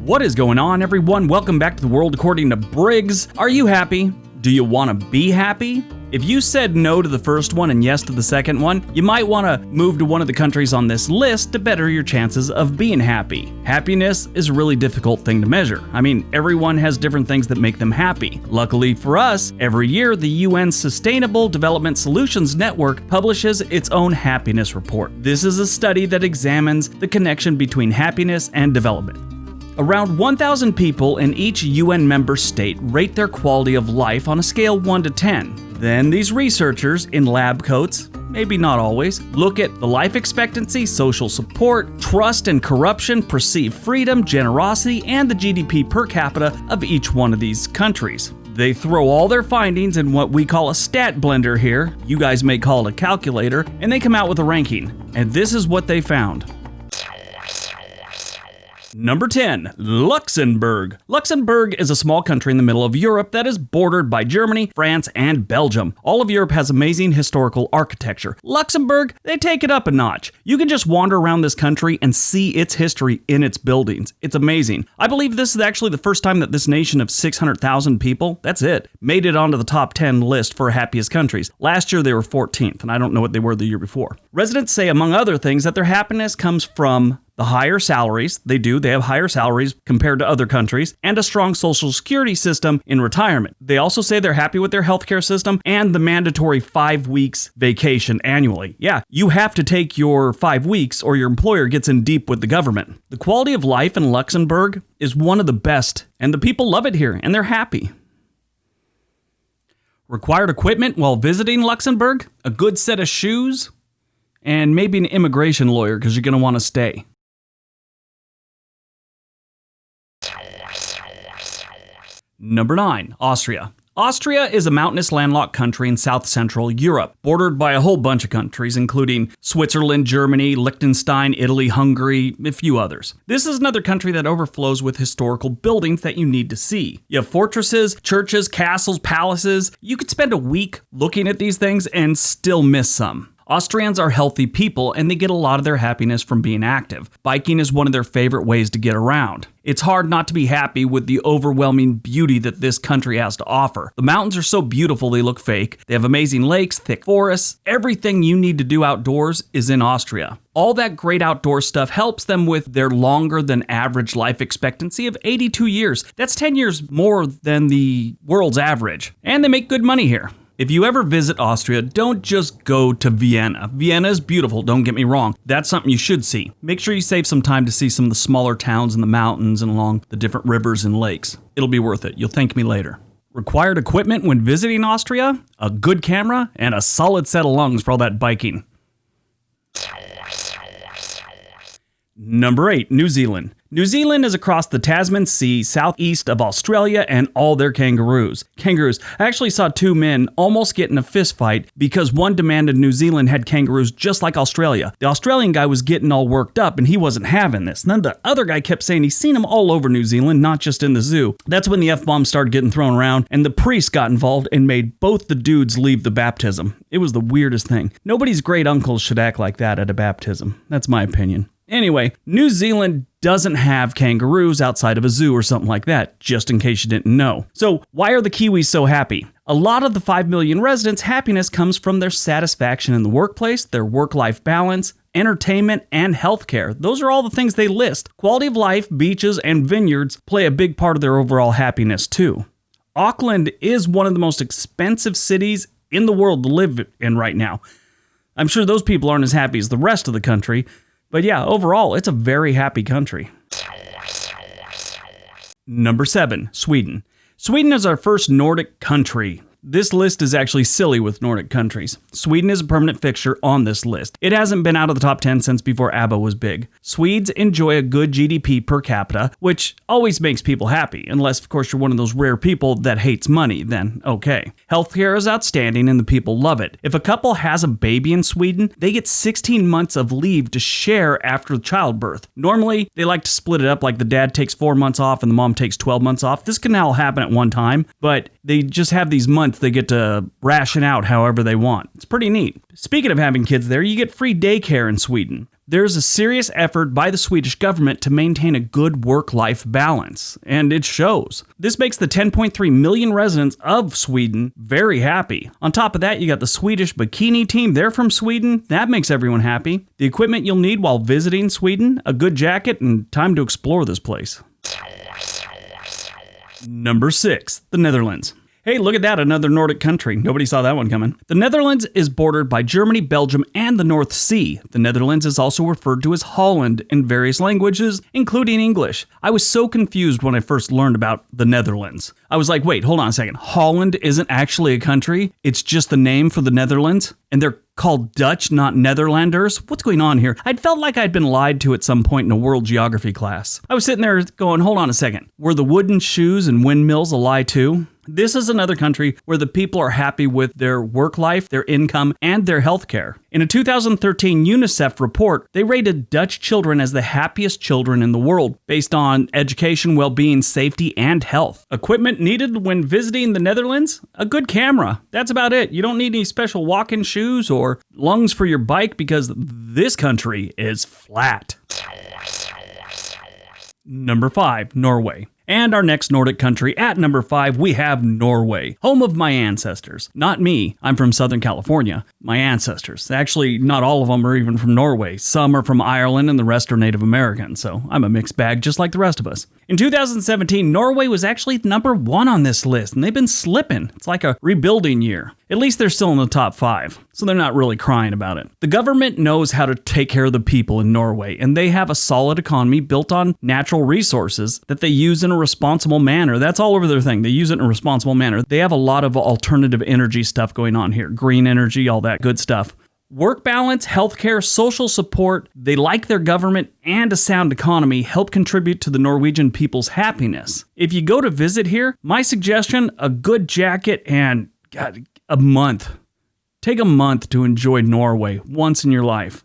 What is going on, everyone? Welcome back to the world according to Briggs. Are you happy? Do you want to be happy? If you said no to the first one and yes to the second one, you might want to move to one of the countries on this list to better your chances of being happy. Happiness is a really difficult thing to measure. I mean, everyone has different things that make them happy. Luckily for us, every year the UN Sustainable Development Solutions Network publishes its own happiness report. This is a study that examines the connection between happiness and development. Around 1,000 people in each UN member state rate their quality of life on a scale 1 to 10. Then these researchers in lab coats, maybe not always, look at the life expectancy, social support, trust and corruption, perceived freedom, generosity, and the GDP per capita of each one of these countries. They throw all their findings in what we call a stat blender here, you guys may call it a calculator, and they come out with a ranking. And this is what they found. Number 10, Luxembourg. Luxembourg is a small country in the middle of Europe that is bordered by Germany, France, and Belgium. All of Europe has amazing historical architecture. Luxembourg, they take it up a notch. You can just wander around this country and see its history in its buildings. It's amazing. I believe this is actually the first time that this nation of 600,000 people, that's it, made it onto the top 10 list for happiest countries. Last year they were 14th, and I don't know what they were the year before. Residents say, among other things, that their happiness comes from the higher salaries. They have higher salaries compared to other countries, and a strong social security system in retirement. They also say they're happy with their healthcare system and the mandatory 5 weeks vacation annually. Yeah, you have to take your 5 weeks or your employer gets in deep with the government. The quality of life in Luxembourg is one of the best, and the people love it here, and they're happy. Required equipment while visiting Luxembourg? A good set of shoes? And maybe an immigration lawyer because you're going to want to stay. Number 9, Austria. Austria is a mountainous landlocked country in south-central Europe, bordered by a whole bunch of countries, including Switzerland, Germany, Liechtenstein, Italy, Hungary, a few others. This is another country that overflows with historical buildings that you need to see. You have fortresses, churches, castles, palaces. You could spend a week looking at these things and still miss some. Austrians are healthy people, and they get a lot of their happiness from being active. Biking is one of their favorite ways to get around. It's hard not to be happy with the overwhelming beauty that this country has to offer. The mountains are so beautiful they look fake. They have amazing lakes, thick forests. Everything you need to do outdoors is in Austria. All that great outdoor stuff helps them with their longer than average life expectancy of 82 years. That's 10 years more than the world's average. And they make good money here. If you ever visit Austria, don't just go to Vienna. Vienna is beautiful, don't get me wrong. That's something you should see. Make sure you save some time to see some of the smaller towns in the mountains and along the different rivers and lakes. It'll be worth it. You'll thank me later. Required equipment when visiting Austria? A good camera and a solid set of lungs for all that biking. Number 8, New Zealand. New Zealand is across the Tasman Sea, southeast of Australia, and all their kangaroos. I actually saw 2 men almost get in a fist fight because one demanded New Zealand had kangaroos just like Australia. The Australian guy was getting all worked up and he wasn't having this. And then the other guy kept saying he's seen them all over New Zealand, not just in the zoo. That's when the F-bomb started getting thrown around and the priest got involved and made both the dudes leave the baptism. It was the weirdest thing. Nobody's great uncles should act like that at a baptism. That's my opinion. Anyway, New Zealand doesn't have kangaroos outside of a zoo or something like that, just in case you didn't know. So why are the Kiwis so happy? A lot of the 5 million residents' happiness comes from their satisfaction in the workplace, their work-life balance, entertainment, and healthcare. Those are all the things they list. Quality of life, beaches, and vineyards play a big part of their overall happiness too. Auckland is one of the most expensive cities in the world to live in right now. I'm sure those people aren't as happy as the rest of the country, but yeah, overall, it's a very happy country. Number 7, Sweden. Sweden is our first Nordic country. This list is actually silly with Nordic countries. Sweden is a permanent fixture on this list. It hasn't been out of the top 10 since before ABBA was big. Swedes enjoy a good GDP per capita, which always makes people happy, unless of course you're one of those rare people that hates money, then okay. Healthcare is outstanding and the people love it. If a couple has a baby in Sweden, they get 16 months of leave to share after childbirth. Normally, they like to split it up like the dad takes 4 months off and the mom takes 12 months off. This can all happen at one time, but they just have these months they get to ration out however they want. It's pretty neat. Speaking of having kids there, you get free daycare in Sweden. There's a serious effort by the Swedish government to maintain a good work-life balance, and it shows. This makes the 10.3 million residents of Sweden very happy. On top of that, you got the Swedish bikini team. They're from Sweden. That makes everyone happy. The equipment you'll need while visiting Sweden, a good jacket, and time to explore this place. Number 6, the Netherlands. Hey, look at that, another Nordic country. Nobody saw that one coming. The Netherlands is bordered by Germany, Belgium, and the North Sea. The Netherlands is also referred to as Holland in various languages, including English. I was so confused when I first learned about the Netherlands. I was like, wait, hold on a second. Holland isn't actually a country? It's just the name for the Netherlands? And they're called Dutch, not Netherlanders? What's going on here? I'd felt like I'd been lied to at some point in a world geography class. I was sitting there going, hold on a second. Were the wooden shoes and windmills a lie too? This is another country where the people are happy with their work life, their income, and their health care. In a 2013 UNICEF report, they rated Dutch children as the happiest children in the world based on education, well-being, safety, and health. Equipment needed when visiting the Netherlands? A good camera. That's about it. You don't need any special walk-in shoes or lungs for your bike because this country is flat. Number 5, Norway. And our next Nordic country at number 5, we have Norway, home of my ancestors. Not me, I'm from Southern California. My ancestors. Actually, not all of them are even from Norway. Some are from Ireland and the rest are Native American, so I'm a mixed bag just like the rest of us. In 2017, Norway was actually number 1 on this list, and they've been slipping. It's like a rebuilding year. At least they're still in the top 5, so they're not really crying about it. The government knows how to take care of the people in Norway, and they have a solid economy built on natural resources that they use in a responsible manner. That's all over their thing. They use it in a responsible manner. They have a lot of alternative energy stuff going on here. Green energy, all that good stuff. Work balance, healthcare, social support, they like their government, and a sound economy help contribute to the Norwegian people's happiness. If you go to visit here, my suggestion, a good jacket and a month. Take a month to enjoy Norway once in your life.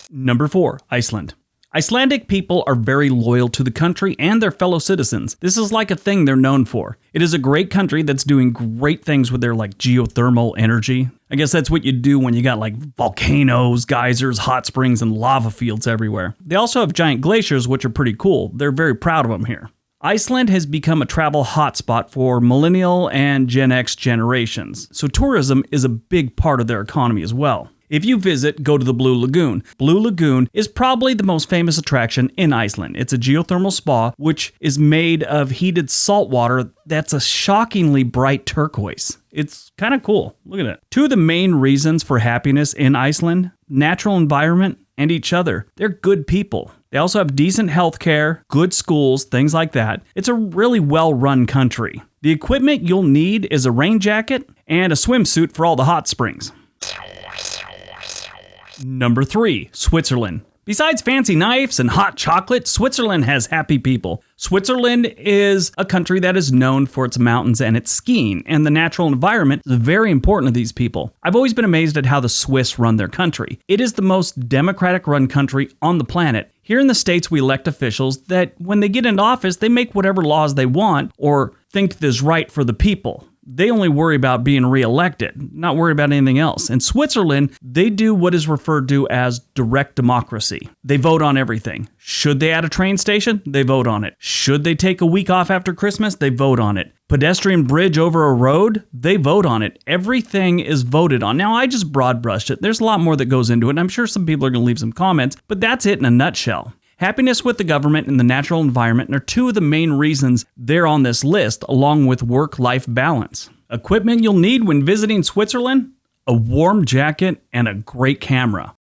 Number 4, Iceland. Icelandic people are very loyal to the country and their fellow citizens. This is like a thing they're known for. It is a great country that's doing great things with their geothermal energy. I guess that's what you do when you got volcanoes, geysers, hot springs, and lava fields everywhere. They also have giant glaciers, which are pretty cool. They're very proud of them here. Iceland has become a travel hotspot for millennial and Gen X generations, so tourism is a big part of their economy as well. If you visit, go to the Blue Lagoon. Blue Lagoon is probably the most famous attraction in Iceland. It's a geothermal spa, which is made of heated salt water that's a shockingly bright turquoise. It's kind of cool. Look at it. 2 of the main reasons for happiness in Iceland, natural environment and each other. They're good people. They also have decent health care, good schools, things like that. It's a really well-run country. The equipment you'll need is a rain jacket and a swimsuit for all the hot springs. Number 3, Switzerland. Besides fancy knives and hot chocolate, Switzerland has happy people. Switzerland is a country that is known for its mountains and its skiing, and the natural environment is very important to these people. I've always been amazed at how the Swiss run their country. It is the most democratic-run country on the planet. Here in the States, we elect officials that, when they get into office, they make whatever laws they want or think is right for the people. They only worry about being reelected, not worry about anything else. In Switzerland, they do what is referred to as direct democracy. They vote on everything. Should they add a train station? They vote on it. Should they take a week off after Christmas? They vote on it. Pedestrian bridge over a road? They vote on it. Everything is voted on. Now, I just broad brushed it. There's a lot more that goes into it, and I'm sure some people are going to leave some comments, but that's it in a nutshell. Happiness with the government and the natural environment are 2 of the main reasons they're on this list, along with work-life balance. Equipment you'll need when visiting Switzerland? A warm jacket and a great camera.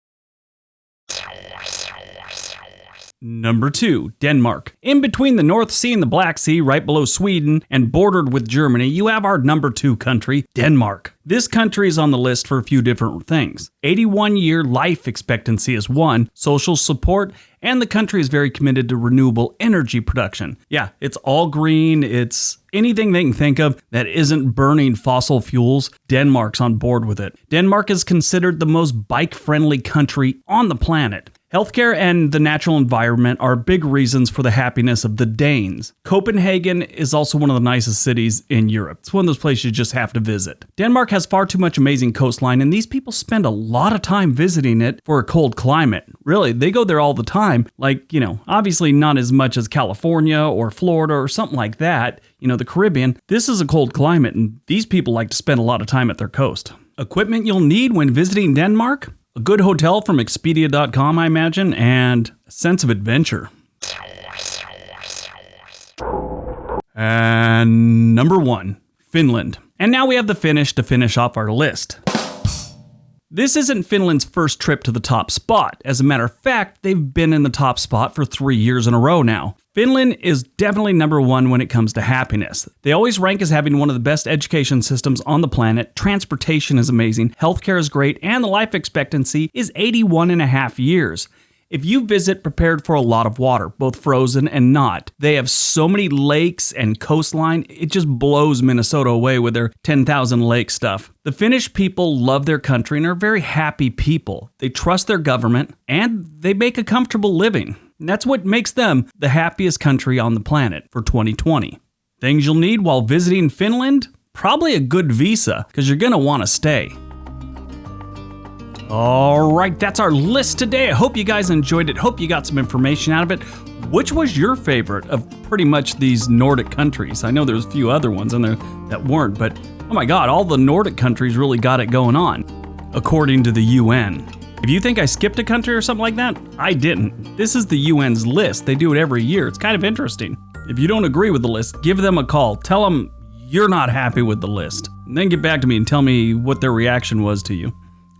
Number 2, Denmark. In between the North Sea and the Black Sea, right below Sweden, and bordered with Germany, you have our number 2 country, Denmark. This country is on the list for a few different things. 81-year life expectancy is 1, social support, and the country is very committed to renewable energy production. Yeah, it's all green, it's anything they can think of that isn't burning fossil fuels. Denmark's on board with it. Denmark is considered the most bike-friendly country on the planet. Healthcare and the natural environment are big reasons for the happiness of the Danes. Copenhagen is also one of the nicest cities in Europe. It's one of those places you just have to visit. Denmark has far too much amazing coastline, and these people spend a lot of time visiting it for a cold climate. Really, they go there all the time. Like, obviously not as much as California or Florida or something like that. The Caribbean. This is a cold climate, and these people like to spend a lot of time at their coast. Equipment you'll need when visiting Denmark? A good hotel from Expedia.com, I imagine, and a sense of adventure. And number 1, Finland. And now we have the Finnish to finish off our list. This isn't Finland's first trip to the top spot. As a matter of fact, they've been in the top spot for 3 years in a row now. Finland is definitely number 1 when it comes to happiness. They always rank as having one of the best education systems on the planet, transportation is amazing, healthcare is great, and the life expectancy is 81.5 years. If you visit prepared for a lot of water, both frozen and not, they have so many lakes and coastline, it just blows Minnesota away with their 10,000 lake stuff. The Finnish people love their country and are very happy people. They trust their government and they make a comfortable living. And that's what makes them the happiest country on the planet for 2020. Things you'll need while visiting Finland? Probably a good visa, because you're going to want to stay. All right, that's our list today. I hope you guys enjoyed it. Hope you got some information out of it. Which was your favorite of pretty much these Nordic countries? I know there's a few other ones in there that weren't, but oh my God, all the Nordic countries really got it going on, according to the UN. If you think I skipped a country or something like that, I didn't. This is the UN's list. They do it every year. It's kind of interesting. If you don't agree with the list, give them a call. Tell them you're not happy with the list. And then get back to me and tell me what their reaction was to you.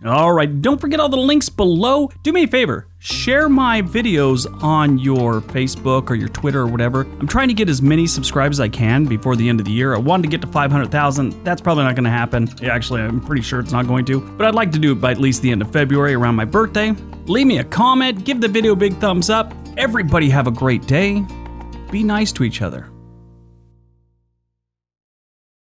All right, don't forget all the links below. Do me a favor, share my videos on your Facebook or your Twitter or whatever. I'm trying to get as many subscribers as I can before the end of the year. I wanted to get to 500,000. That's probably not going to happen. Actually, I'm pretty sure it's not going to. But I'd like to do it by at least the end of February, around my birthday. Leave me a comment. Give the video a big thumbs up. Everybody have a great day. Be nice to each other.